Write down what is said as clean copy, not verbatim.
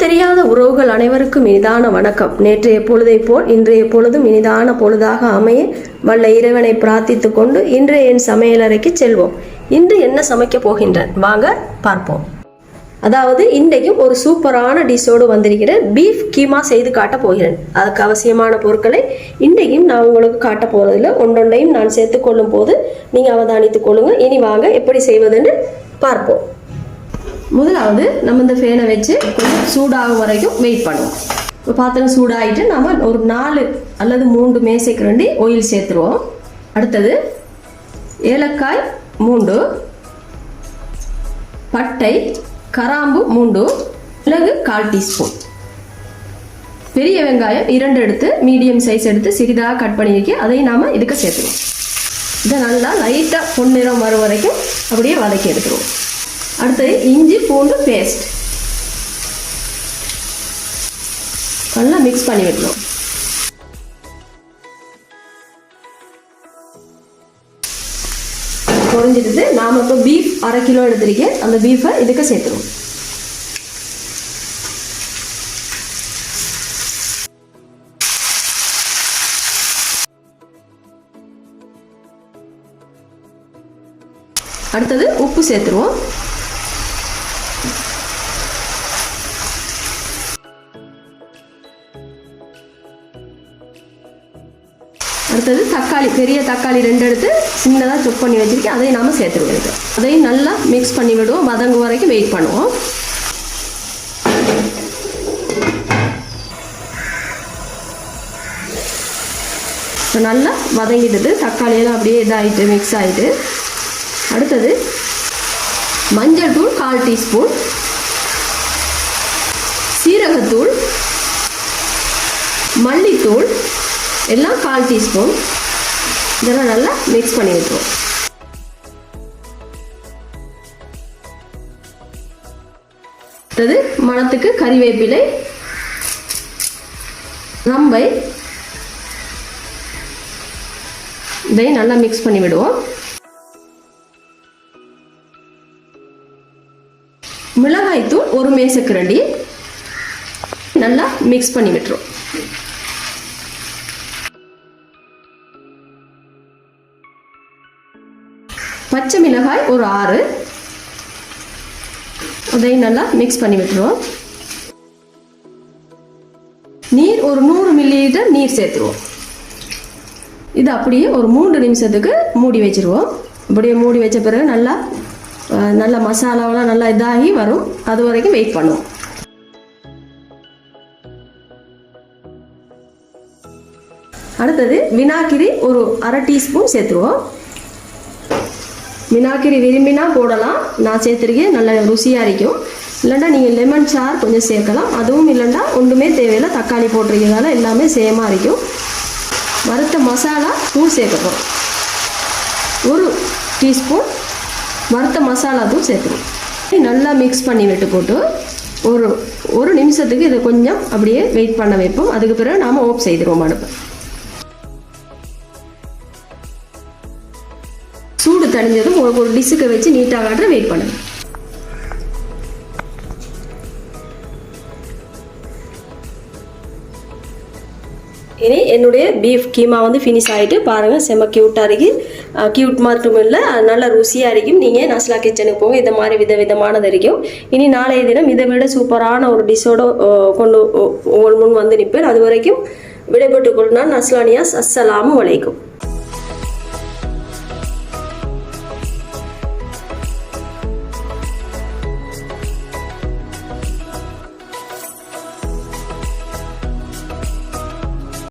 தெரியாத உறவுகள் அனைவருக்கும் இனிதான வணக்கம். நேற்றைய பொழுதை போல் இன்றைய பொழுதும் இனிதான பொழுதாக அமைய வல்ல இறைவனை பிரார்த்தித்துக் கொண்டு இன்றைய என் சமையலறைக்கு செல்வோம். இன்று என்ன சமைக்க போகின்றேன் வாங்க பார்ப்போம். அதாவது இன்றைக்கும் ஒரு சூப்பரான டிஷ்ஷோடு வந்திருக்கிறேன். பீஃப் கீமா செய்து காட்ட போகிறேன். அதுக்கு அவசியமான பொருட்களை இன்றைக்கும் நான் உங்களுக்கு காட்ட போறதில்லை. ஒன்றொன்றையும் நான் சேர்த்துக்கொள்ளும் போது நீங்கள் அவதானித்துக் கொள்ளுங்க. இனி வாங்க எப்படி செய்வதுன்னு பார்ப்போம். முதலாவது நம்ம இந்த ஃபேனை வச்சு கொஞ்சம் சூடாகும் வரைக்கும் வெயிட் பண்ணுவோம். இப்போ பாத்திரம் சூடாகிட்டு நம்ம ஒரு 4 அல்லது 3 மேசைக்கு ரெண்டு ஆயில் சேர்த்துருவோம். அடுத்தது ஏலக்காய் 3, பட்டை கிராம்பு 3, மிளகு 1/4 டீஸ்பூன், பெரிய வெங்காயம் 2 எடுத்து மீடியம் சைஸ் எடுத்து சிறிதாக கட் பண்ணி வைக்க அதையும் நாம் இதுக்கு சேர்த்துருவோம். இதை நல்லா லைட்டாக பொன்னிறம் வரும் வரைக்கும் அப்படியே வதக்கி எடுத்துருவோம். அடுத்தது இஞ்சி பூண்டு பேஸ்ட் நல்லா மிக்ஸ் பண்ணி வைக்கணும். குறைஞ்சிடுது. நாம் இப்போ பீஃப் 1/2 கிலோ எடுத்திருக்கேன். அந்த பீஃபை இதுக்கு சேர்த்துருவோம். அடுத்தது உப்பு சேர்த்துருவோம். அடுத்தது தக்காளி, பெரிய தக்காளி 2 எடுத்து சின்னதாக சொப் பண்ணி வச்சிருக்கேன். அதையும் நாம் சேர்த்துருவோம். அதையும் நல்லா மிக்ஸ் பண்ணி விடுவோம். வதங்கு வரைக்கும் வெயிட் பண்ணுவோம். இப்போ நல்லா வதங்கிடுது. தக்காளியெல்லாம் அப்படியே இதாகிட்டு மிக்ஸ் ஆகிட்டு. அடுத்தது மஞ்சள் தூள் 1/4 டீஸ்பூன், சீரகத்தூள், மல்லித்தூள் எல்லாம் 1/4 டீஸ்பூன். இதெல்லாம் நல்லா மிக்ஸ் பண்ணி விட்டுருவோம். அடுத்தது மணத்துக்கு கறிவேப்பிலை, ரம்பை, இதையும் நல்லா மிக்ஸ் பண்ணி விடுவோம். மிளகாய்த்தூள் 1 மேசக்கரண்டி நல்லா மிக்ஸ் பண்ணி விட்டுரும். பச்சை மிளகாய் ஒரு 6, அதையும் நல்லா மிக்ஸ் பண்ணி விட்டுருவோம். நீர் ஒரு 100 மில்லிலிட்டர் நீர் சேர்த்துருவோம். இது அப்படியே ஒரு 3 நிமிஷத்துக்கு மூடி வச்சிருவோம். அப்படியே மூடி வச்ச பிறகு நல்லா மசாலாவெல்லாம் நல்லா இதாகி வரும். அது வரைக்கும் வெயிட் பண்ணுவோம். அடுத்தது வினாகிரி ஒரு 1/2 டீஸ்பூன் சேர்த்துருவோம். வினாகிரி விரும்பினா போடலாம். நான் சேர்த்துருக்கேன். நல்ல ருசியாக இருக்கும். இல்லைன்னா நீங்கள் லெமன் சார் கொஞ்சம் சேர்க்கலாம். அதுவும் இல்லைன்னா ஒன்றுமே தேவையில்லை. தக்காளி போட்டிருக்கிறதால எல்லாமே சேமாக இருக்கும். வறுத்த மசாலா தூள் சேர்க்கணும். 1 டீஸ்பூன் வறுத்த மசாலா தூள் சேர்த்துருவோம். நல்லா மிக்ஸ் பண்ணி விட்டு போட்டு ஒரு நிமிஷத்துக்கு இதை கொஞ்சம் அப்படியே வெயிட் பண்ண வைப்போம். அதுக்கு பிறகு நாம் ஆஃப் செய்திருவோம் அடுப்பை. சூடு தணிஞ்சதும் ஒரு டிஷ்ஷுக்கு வச்சு நீட்டாக காட்டுற வெயிட் பண்ணுங்க. இனி என்னுடைய பீஃப் கீமா வந்து ஃபினிஷ் ஆகிட்டு பாருங்கள். செம்ம க்யூட்டாக இருக்கு. க்யூட் மட்டும் இல்லை, நல்ல ருசியாக இருக்கும். நீங்கள் நஸ்லா கிச்சனுக்கு போங்க. இந்த மாதிரி விதவிதமானது இருக்கும். இனி நாளைய தினம் இதை விட சூப்பரான ஒரு டிஷ்ஷோடு கொண்டு உங்கள் முன் வந்து நிற்பேன். அது வரைக்கும் விடைபெற்றுக் கொள்ளுங்கள். நஸ்லானியாஸ். அஸ்ஸலாமு அலைக்கும்.